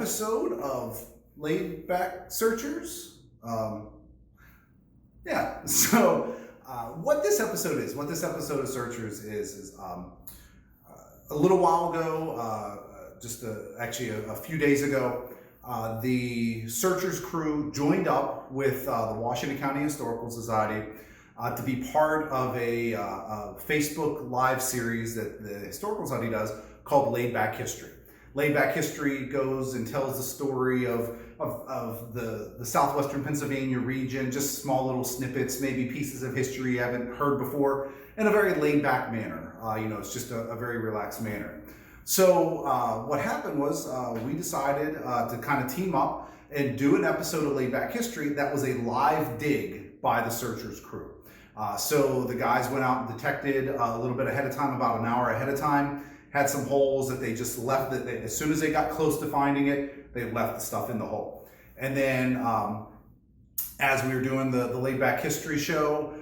episode of Laid Back Searchers. What this episode of Searchers is a little while ago, actually a few days ago, the Searchers crew joined up with the Washington County Historical Society to be part of a Facebook live series that the Historical Society does called Laid Back History. Laid Back History goes and tells the story of the southwestern Pennsylvania region, just small little snippets, maybe pieces of history you haven't heard before, in a very laid back manner. It's just a very relaxed manner. So what happened was we decided to kind of team up and do an episode of Laid Back History that was a live dig by the Searchers crew. So the guys went out and detected a little bit ahead of time, about an hour ahead of time, had some holes that they just left. As soon as they got close to finding it, they left the stuff in the hole. And then as we were doing the Laid Back History show,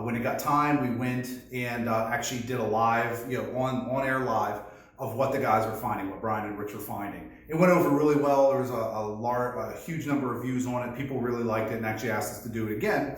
when it got time, we went and actually did a live, on-air live of what the guys were finding, what Brian and Rich were finding. It went over really well. There was a huge number of views on it. People really liked it and actually asked us to do it again.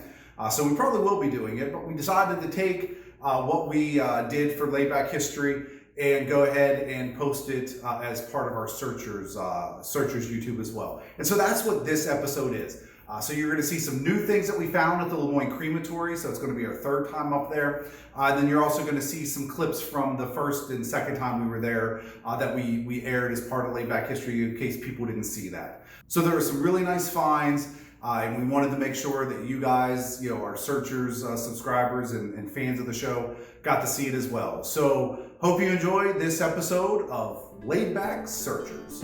So we probably will be doing it, but we decided to take what we did for Laid Back History and go ahead and post it as part of our Searchers YouTube as well. And so that's what this episode is. So you're going to see some new things that we found at the Lemoyne Crematory. So it's going to be our third time up there. Then you're also going to see some clips from the first and second time we were there that we aired as part of Laid Back History in case people didn't see that. So there were some really nice finds. And we wanted to make sure that you guys, our Searchers subscribers and fans of the show got to see it as well. So hope you enjoyed this episode of Laid Back Searchers.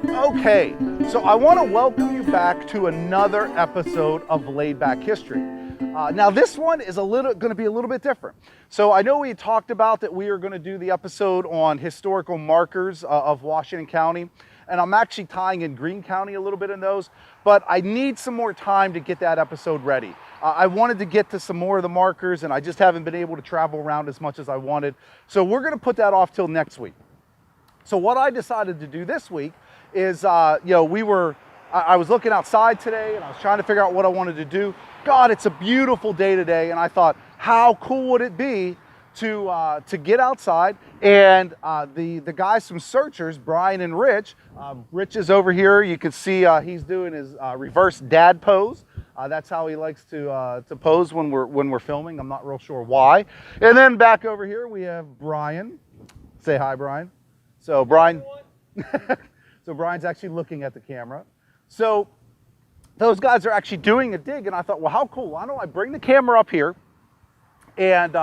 Okay, so I want to welcome you back to another episode of Laid Back History. Now this one is going to be a little bit different. So I know we talked about that we are going to do the episode on historical markers of Washington County, and I'm actually tying in Greene County a little bit in those, but I need some more time to get that episode ready. I wanted to get to some more of the markers, and I just haven't been able to travel around as much as I wanted. So we're going to put that off till next week. So what I decided to do this week is, I was looking outside today and I was trying to figure out what I wanted to do. God, it's a beautiful day today, and I thought, how cool would it be to get outside and the guys from Searchers, Brian and Rich. Rich is over here. You can see he's doing his reverse dad pose. That's how he likes to pose when we're filming. I'm not real sure why. And then back over here we have Brian. Say hi, Brian. So Brian. So Brian's actually looking at the camera. So those guys are actually doing a dig, and I thought, well, how cool. Why don't I bring the camera up here and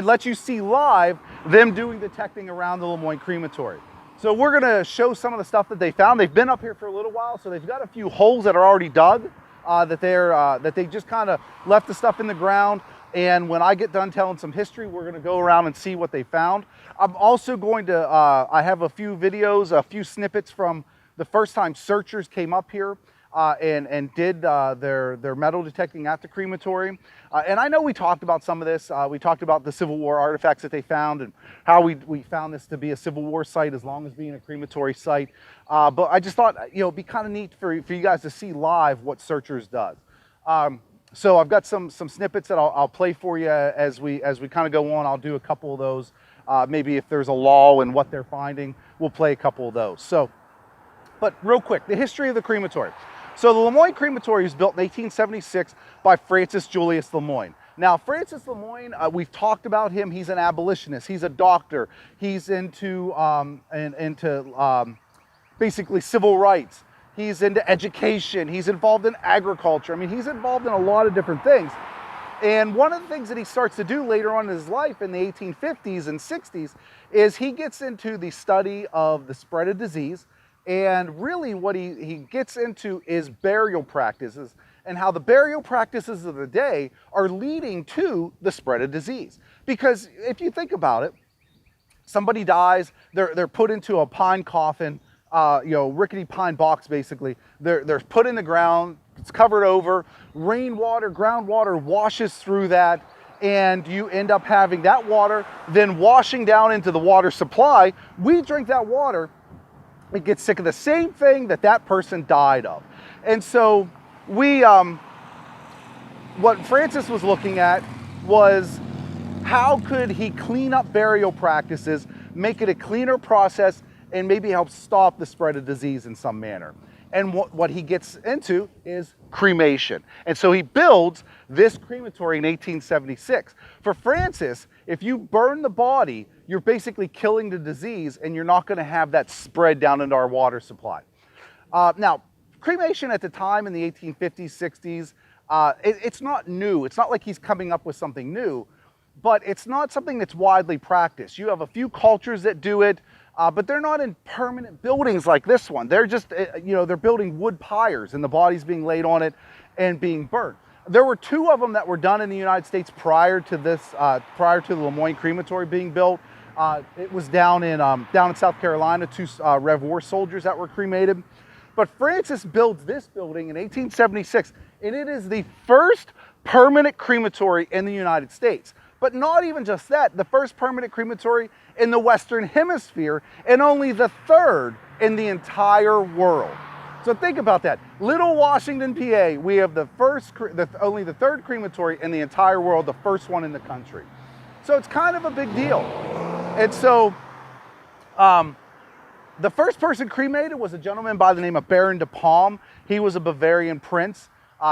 let you see live them doing detecting around the Lemoyne Crematory. So we're going to show some of the stuff that they found. They've been up here for a little while, so they've got a few holes that are already dug that they just kind of left the stuff in the ground. And when I get done telling some history, we're going to go around and see what they found. I'm also going to, I have a few videos, a few snippets from the first time Searchers came up here and did their metal detecting at the crematory. And I know we talked about some of this. We talked about the Civil War artifacts that they found and how we found this to be a Civil War site as long as being a crematory site. But I just thought, it'd be kind of neat for you guys to see live what Searchers does. So I've got some snippets that I'll play for you as we kind of go on. I'll do a couple of those. Maybe if there's a lull in what they're finding, we'll play a couple of those. So, but real quick, the history of the crematory. So the Lemoyne Crematory was built in 1876 by Francis Julius Lemoyne. Now, Francis Lemoyne, we've talked about him. He's an abolitionist. He's a doctor. He's into basically civil rights. He's into education. He's involved in agriculture. I mean, he's involved in a lot of different things. And one of the things that he starts to do later on in his life in the 1850s and 60s is he gets into the study of the spread of disease. And really what he gets into is burial practices and how the burial practices of the day are leading to the spread of disease. Because if you think about it, somebody dies, they're put into a pine coffin, rickety pine box basically. They're put in the ground, it's covered over, rainwater, groundwater washes through that, and you end up having that water then washing down into the water supply. We drink that water, it gets sick of the same thing that that person died of. And so what Francis was looking at was how could he clean up burial practices, make it a cleaner process, and maybe help stop the spread of disease in some manner. And what he gets into is cremation. And so he builds this crematory in 1876. For Francis, if you burn the body, you're basically killing the disease, and you're not going to have that spread down into our water supply. Now, cremation at the time in the 1850s, 60s, it's not new. It's not like he's coming up with something new, but it's not something that's widely practiced. You have a few cultures that do it, but they're not in permanent buildings like this one. They're just, they're building wood pyres and the body's being laid on it and being burnt. There were two of them that were done in the United States prior to this, prior to the Lemoyne Crematory being built. It was down in South Carolina, two Rev War soldiers that were cremated. But Francis builds this building in 1876, and it is the first permanent crematory in the United States. But not even just that, the first permanent crematory in the Western Hemisphere, and only the third in the entire world. So think about that. Little Washington, PA, we have only the third crematory in the entire world, the first one in the country. So it's kind of a big deal. And so the first person cremated was a gentleman by the name of Baron de Palm. He was a Bavarian prince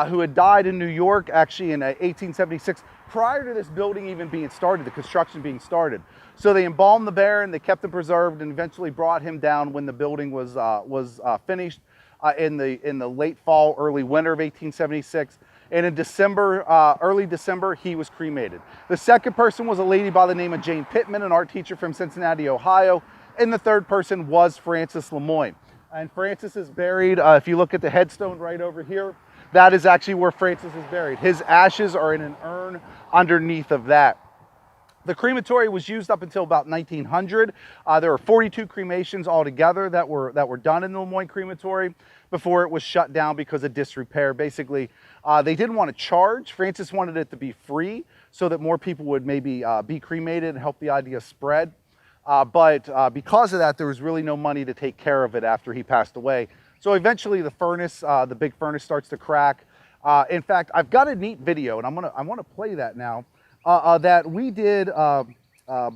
who had died in New York, actually in 1876, prior to this building even being started, the construction being started. So they embalmed the Baron, they kept him preserved, and eventually brought him down when the building was finished in the late fall, early winter of 1876. And in December, early December, he was cremated. The second person was a lady by the name of Jane Pittman, an art teacher from Cincinnati, Ohio. And the third person was Francis Lemoyne. And Francis is buried, if you look at the headstone right over here, that is actually where Francis is buried. His ashes are in an urn underneath of that. The crematory was used up until about 1900. There were 42 cremations altogether that were done in the Lemoyne Crematory before it was shut down because of disrepair. Basically, they didn't want to charge. Francis wanted it to be free so that more people would maybe be cremated and help the idea spread. But because of that, there was really no money to take care of it after he passed away. So eventually the furnace, the big furnace starts to crack. In fact, I've got a neat video, and I want to play that now, that we did,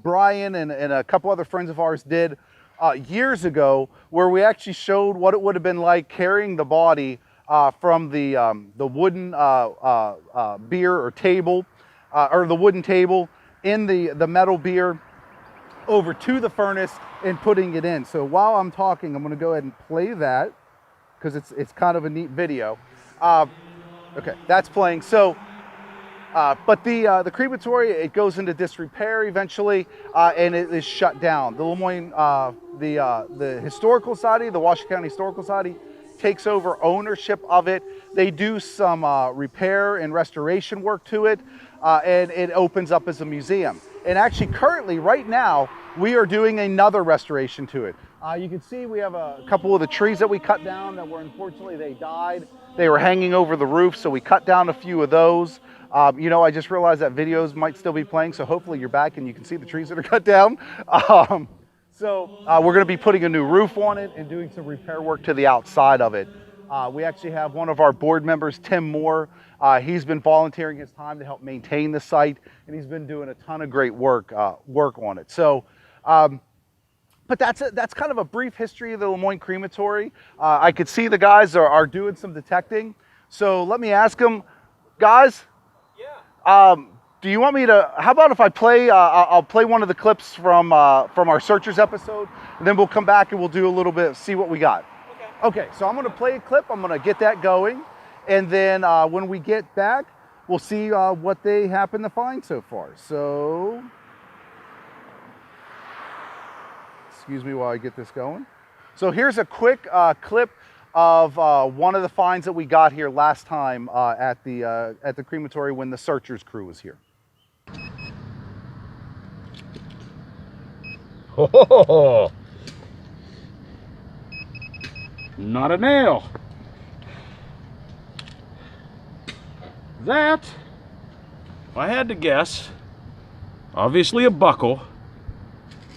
Brian and a couple other friends of ours did years ago, where we actually showed what it would have been like carrying the body from the wooden bier or table, or the wooden table in the metal bier over to the furnace and putting it in. So while I'm talking, I'm going to go ahead and play that because it's kind of a neat video. Okay, that's playing. So, but the crematory, it goes into disrepair eventually, and it is shut down. The Lemoyne, the Historical Society, the Washington County Historical Society, takes over ownership of it. They do some repair and restoration work to it, and it opens up as a museum. And actually, currently, right now, we are doing another restoration to it. You can see we have a couple of the trees that we cut down that were, unfortunately, they died. They were hanging over the roof, so we cut down a few of those. I just realized that videos might still be playing, so hopefully you're back and you can see the trees that are cut down. So we're going to be putting a new roof on it and doing some repair work to the outside of it. We actually have one of our board members, Tim Moore. He's been volunteering his time to help maintain the site, and he's been doing a ton of great work on it. So, but that's kind of a brief history of the Lemoyne Crematory. I could see the guys are doing some detecting. So let me ask them, guys. Yeah. Do you want me to? How about if I play? I'll play one of the clips from our Searchers episode, and then we'll come back and we'll do a little bit, see what we got. Okay. So I'm going to play a clip. I'm going to get that going, and then when we get back, we'll see what they happen to find so far. So, excuse me while I get this going. So here's a quick clip of one of the finds that we got here last time at the crematory when the Searchers crew was here. Oh, not a nail. If I had to guess, obviously a buckle,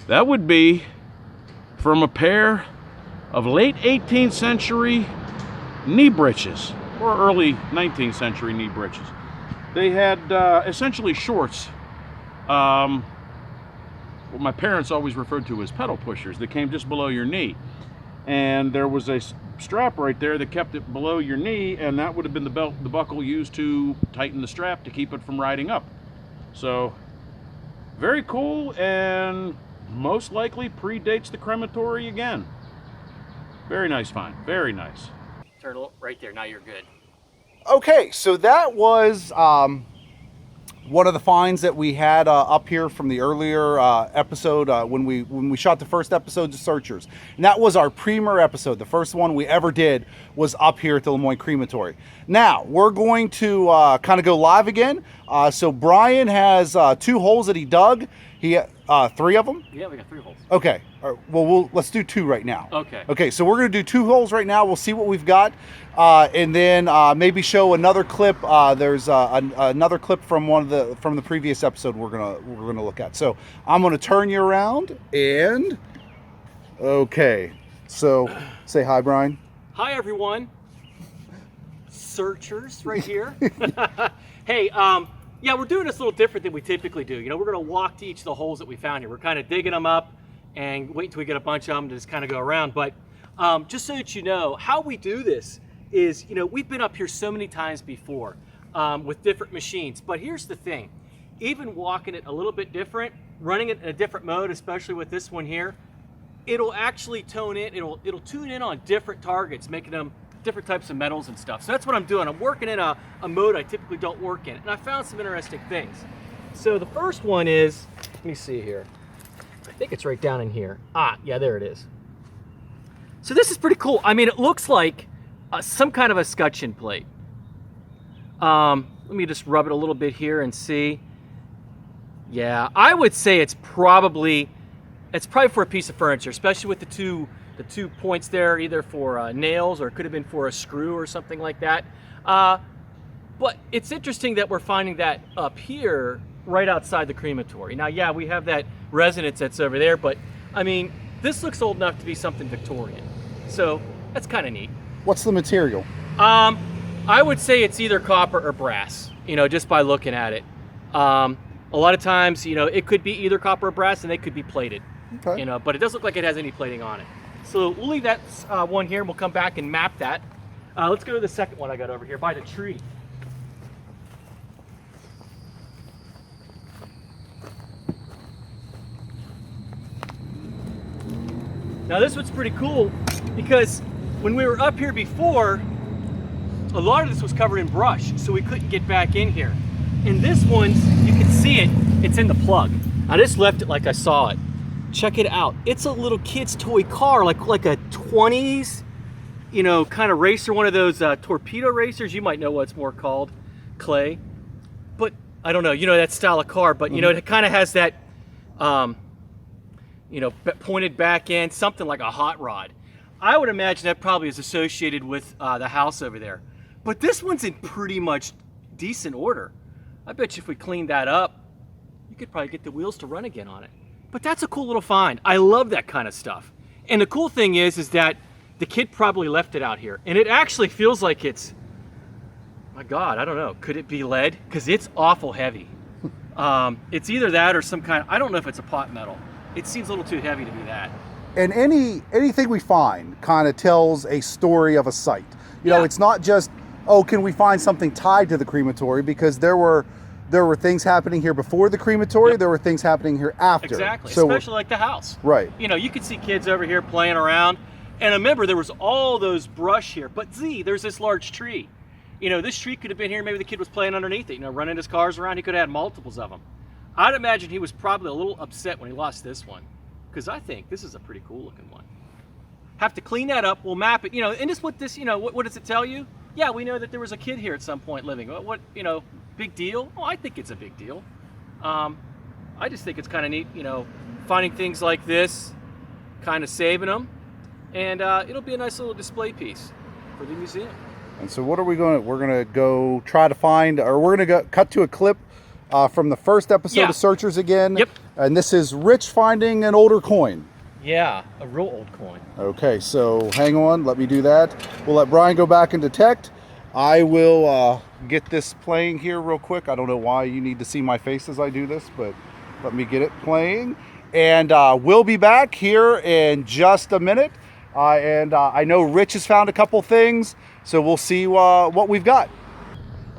that would be from a pair of late 18th century knee breeches, or early 19th century knee breeches. They had essentially shorts, what my parents always referred to as pedal pushers, that came just below your knee. And there was a strap right there that kept it below your knee, and that would have been the buckle used to tighten the strap to keep it from riding up. So, very cool, and most likely predates the crematory again. Very nice find, very nice. Turn right there, now you're good. Okay, so that was one of the finds that we had up here from the earlier episode when we shot the first episode of Searchers. And that was our premier episode. The first one we ever did was up here at the Lemoyne Crematory. Now, we're going to kind of go live again. So Brian has 2 holes that he dug. He 3 of them? Yeah, we got 3 holes. Okay. Well, let's do 2 right now. Okay. Okay, so we're going to do 2 holes right now. We'll see what we've got. And then maybe show another clip. There's another clip from from the previous episode we're gonna look at. So I'm gonna turn you around and okay. So say hi, Brian. Hi, everyone. Searchers right here. Hey, yeah, we're doing this a little different than we typically do. You know, we're gonna walk to each of the holes that we found here. We're kind of digging them up and wait until we get a bunch of them to just kind of go around. But just so that you know, how we do this is, you know, we've been up here so many times before with different machines. But here's the thing, even walking it a little bit different, running it in a different mode, especially with this one here, it'll actually tone in, it'll tune in on different targets, making them different types of metals and stuff. So that's what I'm doing. I'm working in a mode I typically don't work in. And I found some interesting things. So the first one is, let me see here. I think it's right down in here. Ah, yeah, there it is. So this is pretty cool. I mean, it looks like some kind of a scutcheon plate. Let me just rub it a little bit here and see. Yeah, I would say it's probably for a piece of furniture, especially with the two points there, either for nails or it could have been for a screw or something like that. But it's interesting that we're finding that up here, right outside the crematory. Now, yeah, we have that resonance that's over there, but I mean, this looks old enough to be something Victorian. So that's kind of neat. What's the material? I would say it's either copper or brass, you know, just by looking at it. A lot of times, you know, it could be either copper or brass and they could be plated, Okay. you know, but it doesn't look like it has any plating on it. So we'll leave that one here and we'll come back and map that. Let's go to the second one I got over here by the tree. Now this one's pretty cool because when we were up here before, a lot of this was covered in brush, so we couldn't get back in here. And this one's, you can see it, it's in the plug. I just left it like I saw it. Check it out. It's a little kid's toy car, like a 20s, you know, kind of racer, one of those torpedo racers. You might know what it's more called, Clay. But I don't know, you know, that style of car, but you know, it kind of has that, you know, pointed back end, something like a hot rod. I would imagine that probably is associated with the house over there. But this one's in pretty much decent order. I bet you if we cleaned that up, you could probably get the wheels to run again on it. But that's a cool little find. I love that kind of stuff. And the cool thing is that the kid probably left it out here. And it actually feels like it's, my God, I don't know. Could it be lead? Because it's awful heavy. It's either that or some kind, I don't know if it's a pot metal. It seems a little too heavy to be that. And anything we find kind of tells a story of a site. You know, it's not just, oh, can we find something tied to the crematory? Because there were things happening here before the crematory. Yep. There were things happening here after. Exactly, So especially like the house. right. You know, you could see kids over here playing around. And remember, there was all those brush here. But there's this large tree. You know, this tree could have been here. Maybe the kid was playing underneath it, you know, running his cars around. He could have had multiples of them. I'd imagine he was probably a little upset when he lost this one, because I think this is a pretty cool looking one. Have to clean that up. We'll map it, you know, and just what this, you know, what does it tell you? Yeah, we know that there was a kid here at some point living. What, you know, big deal? Oh, I think it's a big deal. I just think it's kind of neat, you know, finding things like this, kind of saving them, and it'll be a nice little display piece for the museum. And so what are we going to, we're going to go try to find, or we're going to go cut to a clip from the first episode Yeah. of Searchers again. Yep. And this is Rich finding an older coin. Yeah, a real old coin. Okay, so hang on, let me do that. We'll let Brian go back and detect. I will get this playing here real quick. I don't know why you need to see my face as I do this, but let me get it playing. And we'll be back here in just a minute. I know Rich has found a couple things, so we'll see what we've got.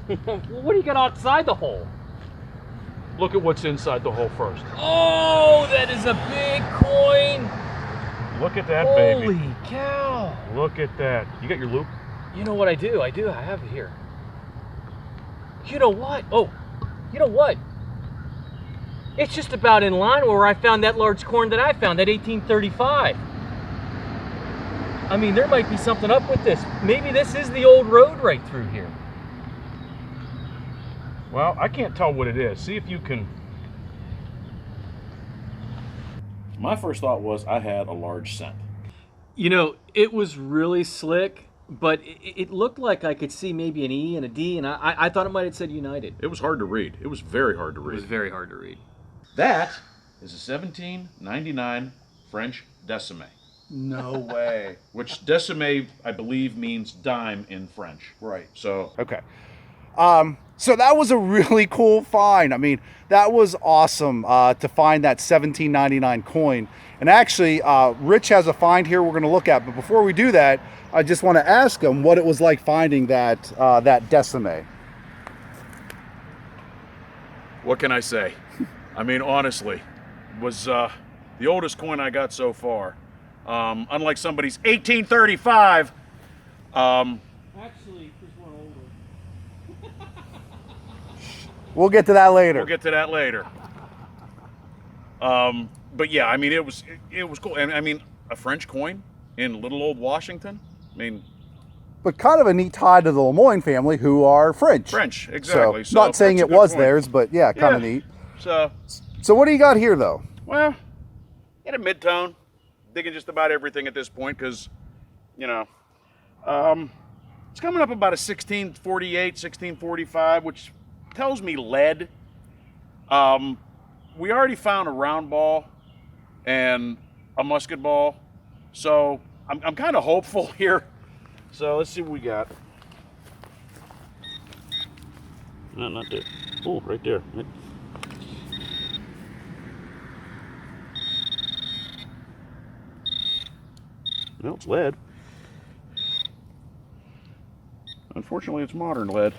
What do you got outside the hole? Look at what's inside the hole first. Oh, that is a big coin. Look at that, Holy baby. cow. Look at that. You got your loop? You know what I do? I have it here. You know what? Oh, you know what? It's just about in line where I found that large coin that I found, that 1835. I mean, there might be something up with this. Maybe this is the old road right through here. Well, I can't tell what it is. See if you can. My first thought was I had a large cent. You know, it was really slick, but it looked like I could see maybe an E and a D, and I thought it might have said United. It was hard to read. It was very hard to It read. was very hard to read. That is a 1799 French decime, No way. which decime, I believe, means dime in French. Right. So Okay. So that was a really cool find. I mean, that was awesome to find that 1799 coin. And actually, Rich has a find here we're going to look at. But before we do that, I just want to ask him what it was like finding that that decime. what can I say? I mean, honestly, it was the oldest coin I got so far. Unlike somebody's 1835. Actually, there's one older. We'll get to that later. We'll get to that later. But yeah, I mean, it was cool. And I mean, a French coin in little old Washington. I mean, But kind of a neat tie to the Lemoyne family, who are French. French, exactly. So, not saying that's it a good was point. theirs, but yeah, kind of Yeah. neat. So, So what do you got here, though? well, in a mid-tone, digging just about everything at this point because, you know, it's coming up about a 1648, 1645, which tells me lead. We already found a round ball and a musket ball, so I'm kind of hopeful here. So let's see what we got. No, not there. Oh, right there. No, it's lead. Unfortunately, it's modern lead.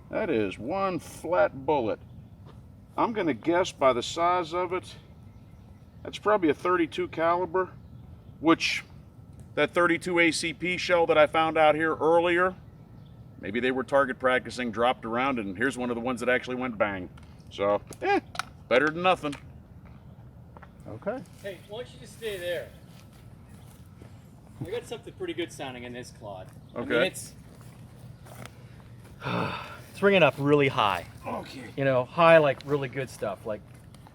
That is one flat bullet. I'm going to guess by the size of it, that's probably a 32 caliber, which that 32 ACP shell that I found out here earlier, maybe they were target practicing, dropped around, and here's one of the ones that actually went bang. So, better than nothing. Okay. Hey, why don't you just stay there? I got something pretty good sounding in this, Claude. I mean, Okay. it's ringing up really high. Okay. You know, high like really good stuff, like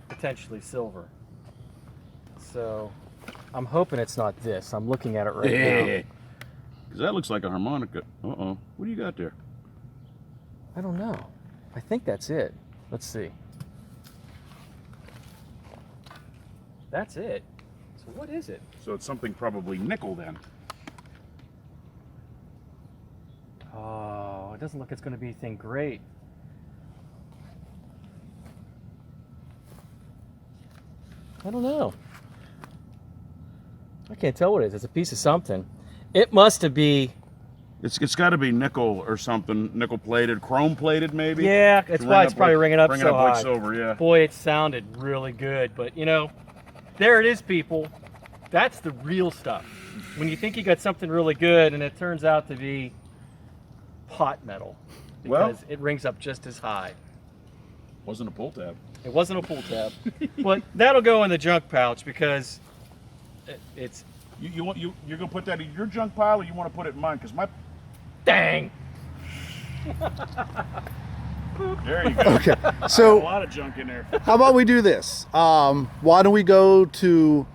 potentially silver. So, I'm hoping it's not this. I'm looking at it right now. Because that looks like a harmonica. Uh-oh. What do you got there? I don't know. I think that's it. Let's see. That's it. So what is it? So it's something probably nickel then. Oh, it doesn't look it's going to be anything great. I don't know. I can't tell what it is. It's a piece of something. It must have been. It's got to be nickel or something. Nickel plated, chrome plated maybe. Yeah, that's To why ring it's up probably like- ringing up ringing so up like high. silver, yeah. Boy, it sounded really good, but you know, there it is, people. That's the real stuff. When you think you got something really good and it turns out to be pot metal, Well- because it rings up just as high. Wasn't a pull tab. It wasn't a pull tab, but that'll go in the junk pouch because it's You're gonna put that in your junk pile, or you want to put it in mine? Because my dang. there you go. Okay. A So lot of junk in there. how about we do this? Why don't we go to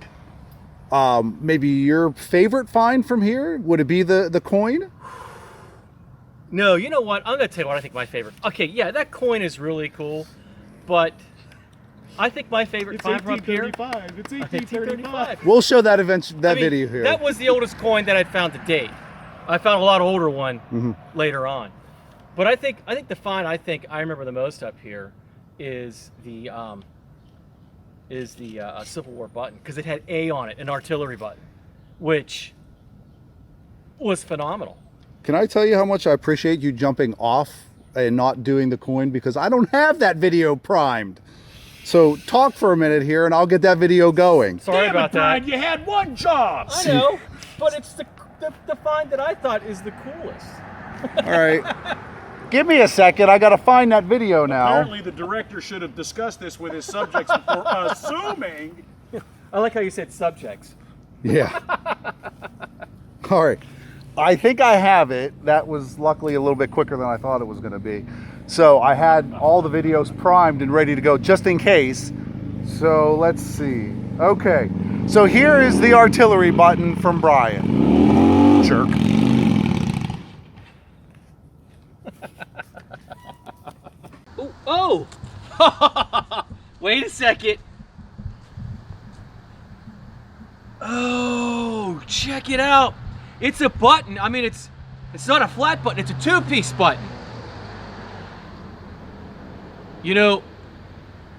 maybe your favorite find from here? Would it be the coin? No, you know what? I'm gonna tell you what I think my favorite. Okay, yeah, that coin is really cool, but I think my favorite find from up here. It's 1835. We'll show that video here. That was the oldest coin that I'd found to date. I found a lot older one later on, but I think the find I remember the most up here is the Civil War button, because it had A on it, an artillery button, which was phenomenal. Can I tell you how much I appreciate you jumping off and not doing the coin, because I don't have that video primed. So talk for a minute here and I'll get that video going. Sorry about that. You had one job. I know, but it's the find that I thought is the coolest. All right. Give me a second. I got to find that video now. Apparently, the director should have discussed this with his subjects before assuming. I like how you said subjects. Yeah. All right. I think I have it. That was luckily a little bit quicker than I thought it was going to be. So I had all the videos primed and ready to go just in case. So let's see. Okay. So here is the artillery button from Brian. Jerk. Oh! Wait a second. Oh, check it out. It's a button. I mean, it's not a flat button. It's a two-piece button. You know,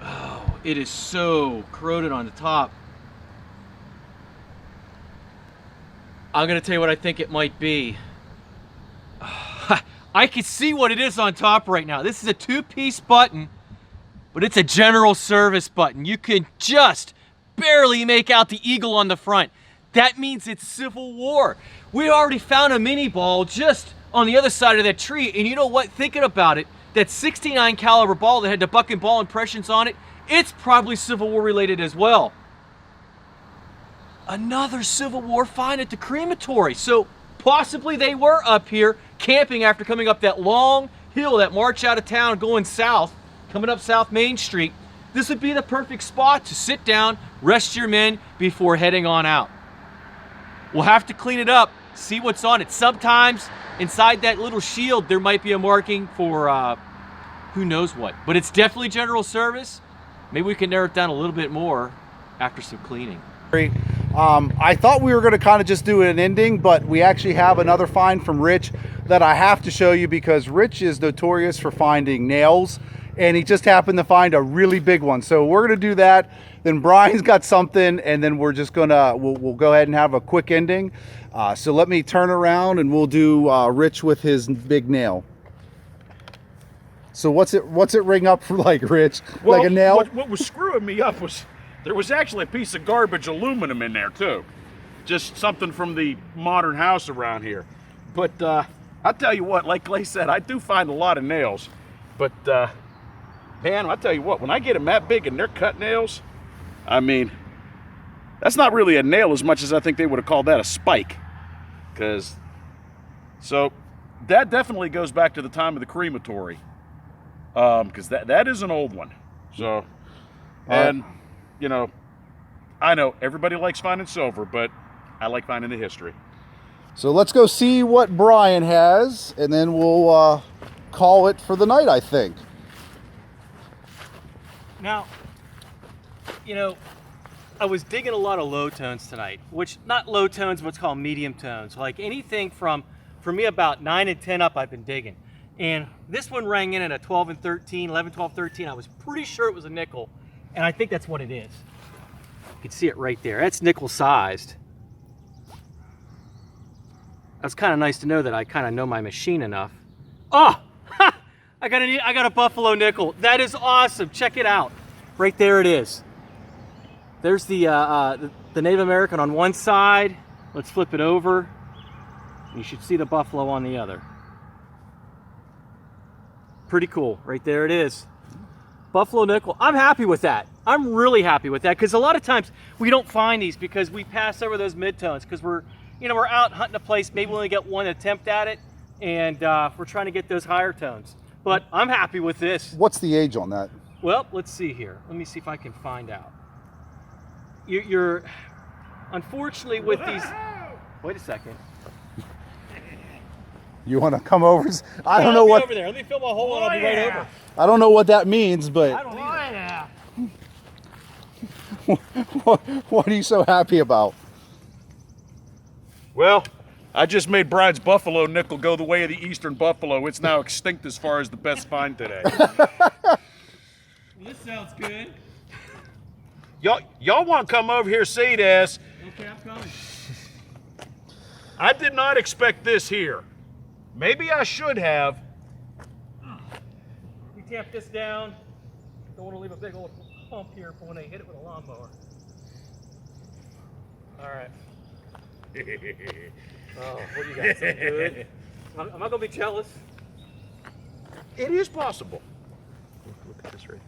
oh, it is so corroded on the top. I'm going to tell you what I think it might be. I can see what it is on top right now. This is a two-piece button, but it's a general service button. You can just barely make out the eagle on the front. That means it's Civil War. We already found a mini ball just on the other side of that tree, and you know what? Thinking about it, that 69 caliber ball that had the buck and ball impressions on it, it's probably Civil War related as well. Another Civil War find at the crematory. So possibly they were up here camping after coming up that long hill, that march out of town going south, coming up South Main Street. This would be the perfect spot to sit down, rest your men before heading on out. We'll have to clean it up, see what's on it. Sometimes inside that little shield there might be a marking for who knows what, but it's definitely general service. Maybe we can narrow it down a little bit more after some cleaning. I thought we were going to kind of just do an ending, but we actually have another find from Rich that I have to show you, because Rich is notorious for finding nails, and he just happened to find a really big one. So we're going to do that. Then Brian's got something, and then we're just going to, we'll go ahead and have a quick ending. So let me turn around and we'll do Rich with his big nail. So what's it ring up for, like, Rich? Well, like a nail? What was screwing me up was there was actually a piece of garbage aluminum in there too. Just something from the modern house around here. But I'll tell you what, like Clay said, I do find a lot of nails. But man, I'll tell you what, when I get them that big and they're cut nails, I mean, that's not really a nail as much as I think they would have called that a spike. So that definitely goes back to the time of the crematory. Because that is an old one. So, and you know, I know everybody likes finding silver, but I like finding the history. So let's go see what Brian has, and then we'll call it for the night, I think. Now, you know, I was digging a lot of low tones tonight, which not low tones, what's called medium tones. Like anything from, for me, about 9 and 10 up, I've been digging. And this one rang in at a 12 and 13, 11, 12, 13. I was pretty sure it was a nickel, and I think that's what it is. You can see it right there. That's nickel sized. That's kind of nice to know that I kind of know my machine enough. Oh, ha! I got a buffalo nickel. That is awesome. Check it out. Right there it is. There's the Native American on one side. Let's flip it over. You should see the buffalo on the other. Pretty cool. Right there it is. Buffalo nickel. I'm happy with that. I'm really happy with that, because a lot of times we don't find these because we pass over those midtones because we're out hunting a place, maybe we only get one attempt at it, and we're trying to get those higher tones. But I'm happy with this. What's the age on that? Well, let's see here. Let me see if I can find out. unfortunately with these, wait a second. You want to come over? I don't I'll know be what over there. Let me fill my hole and I'll be right over. I don't know what that means, I but don't either. what are you so happy about? Well, I just made Brian's buffalo nickel go the way of the eastern buffalo. It's now extinct as far as the best find today. This sounds good. Y'all want to come over here, see this? Okay, I'm coming. I did not expect this here. Maybe I should have. We tamp this down. Don't want to leave a big old hump here for when they hit it with a lawnmower. All right. Oh, what do you got? Something good? Am I gonna be jealous? It is possible. Look at this right.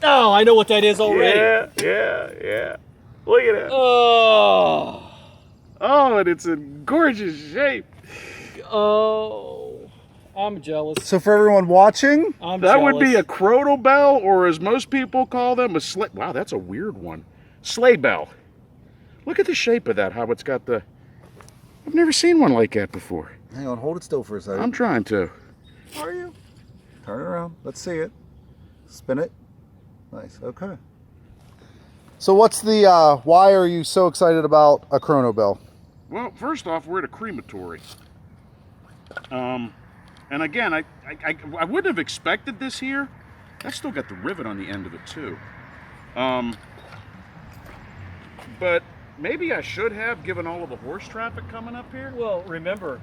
Oh, I know what that is already. Yeah. Look at that. Oh. Oh, and it's in gorgeous shape. Oh. I'm jealous. So for everyone watching, I'm That jealous. would be a crotal bell, or as most people call them, a sleigh. Wow, that's a weird one. Sleigh bell. Look at the shape of that, how it's got the... I've never seen one like that before. hang on, hold it still for a second. I'm trying to. Are you? Turn it around. Let's see it. Spin it. Nice. Okay. So what's the? Why are you so excited about a chrono bell? Well, first off, we're at a crematory. And again, I wouldn't have expected this here. That's still got the rivet on the end of it too. But maybe I should have, given all of the horse traffic coming up here. Well, remember,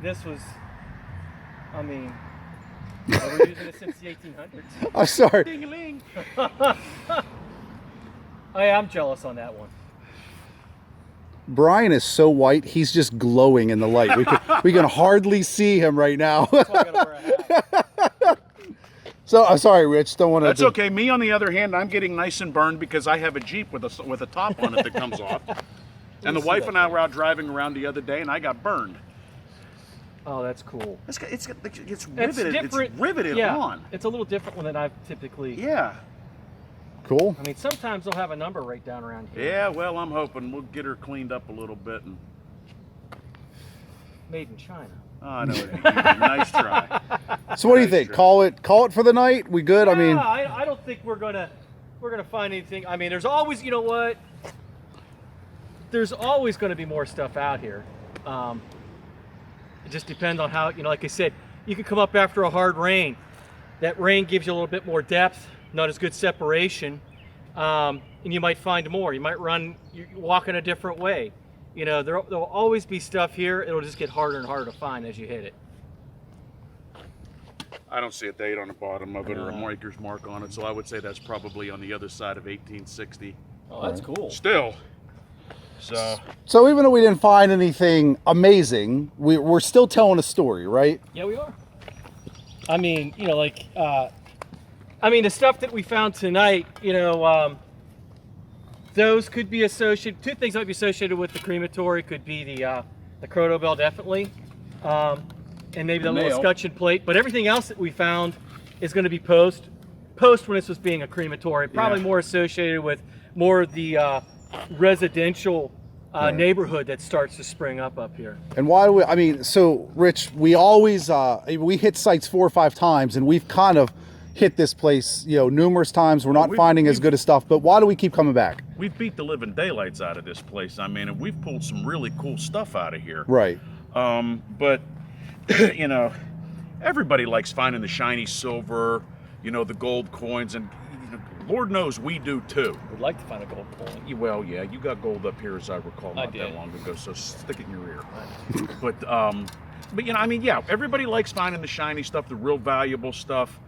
this was, I mean, they were using it since the 1800s. I'm sorry. Ding-a-ling. I'm jealous on that one. Brian is so white; he's just glowing in the light. We can hardly see him right now. That's why I gotta wear a hat. So I'm sorry, Rich. Don't want to. That's okay. Me, on the other hand, I'm getting nice and burned because I have a Jeep with a top on it that comes off. And the see wife that and I were out driving around the other day, and I got burned. Oh, that's cool. It's riveted. It's It's riveted yeah, on. It's a little different one than I've typically. Yeah. Cool. I mean, sometimes they'll have a number right down around here. Yeah. Well, I'm hoping we'll get her cleaned up a little bit. And Made in China. oh, I know it'd be nice try. So what do you Nice think? try. Call it for the night. We good? I mean, I don't think we're gonna find anything. I mean, there's always, you know what? There's always going to be more stuff out here. It just depends on how, like I said, you can come up after a hard rain. That rain gives you a little bit more depth, not as good separation, and you might find more. You might walk in a different way. There'll always be stuff here. It'll just get harder and harder to find as you hit it. I don't see a date on the bottom of it or a maker's mark on it, so I would say that's probably on the other side of 1860. Oh, that's cool. Still. so even though we didn't find anything amazing, we're still telling a story, right? Yeah, we are. I mean, the stuff that we found tonight, those could be associated. Two things might be associated with the crematory. Could be the chrono bell, definitely, and maybe the little nail. escutcheon plate. But everything else that we found is going to be post when this was being a crematory. Probably Yeah. more associated with more of the residential neighborhood that starts to spring up here. And why do so Rich, we always we hit sites 4 or 5 times, and we've kind of hit this place numerous times. We're not finding as good as stuff, but why do we keep coming back? We've beat the living daylights out of this place. I mean, and we've pulled some really cool stuff out of here. Right. But everybody likes finding the shiny silver, the gold coins, and Lord knows we do too. Would like to find a gold coin. Well, yeah, you got gold up here, as I recall, not that did. long ago. So stick it in your ear. But everybody likes finding the shiny stuff, the real valuable stuff.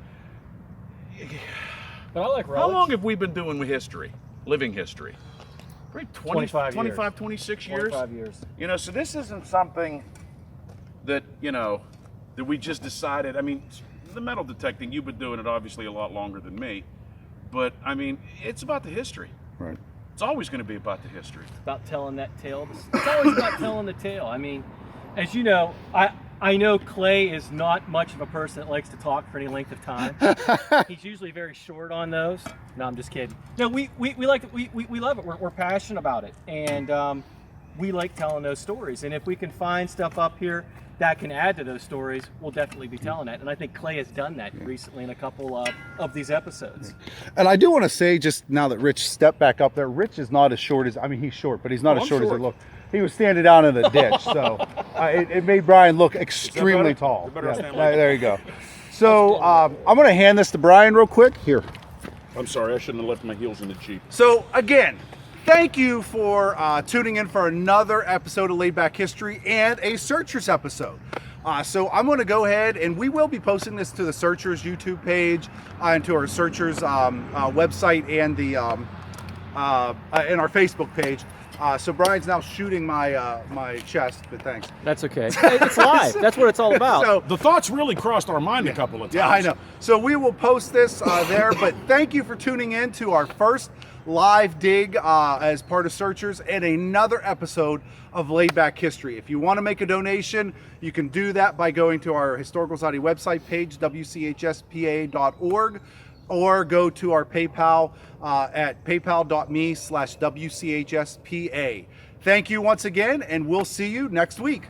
But I like relics. How long have we been doing history, living history? Right, 25 years. 25, 26 years. 25 years. So this isn't something that, that we just decided. I mean, the metal detecting, you've been doing it obviously a lot longer than me. But, I mean, it's about the history. Right. It's always going to be about the history. About telling that tale. It's always about telling the tale. I mean, as you know, I know Clay is not much of a person that likes to talk for any length of time. He's usually very short on those. No, I'm just kidding. No, we like it. We love it. We're passionate about it, and we like telling those stories. And if we can find stuff up here that can add to those stories, we'll definitely be telling that. And I think Clay has done that recently in a couple of these episodes. And I do want to say, just now that Rich stepped back up there, Rich is not as short as, I mean, he's short, but he's not as short as it looked. He was standing down in the ditch, so it made Brian look extremely tall. Yeah, there you go. So I'm going to hand this to Brian real quick. Here. I'm sorry, I shouldn't have left my heels in the Jeep. So again, thank you for tuning in for another episode of Laid Back History and a Searchers episode. So I'm going to go ahead and we will be posting this to the Searchers YouTube page and to our Searchers website and the and our Facebook page. So Brian's now shooting my chest, but thanks. That's okay. It's live. That's what it's all about. So, The thoughts really crossed our mind a couple of times. yeah, I know. So we will post this there, but thank you for tuning in to our first live dig as part of Searchers and another episode of Laid Back History. If you want to make a donation, you can do that by going to our Historical Society website page, wchspa.org, or go to our PayPal at paypal.me/WCHSPA. Thank you once again, and we'll see you next week.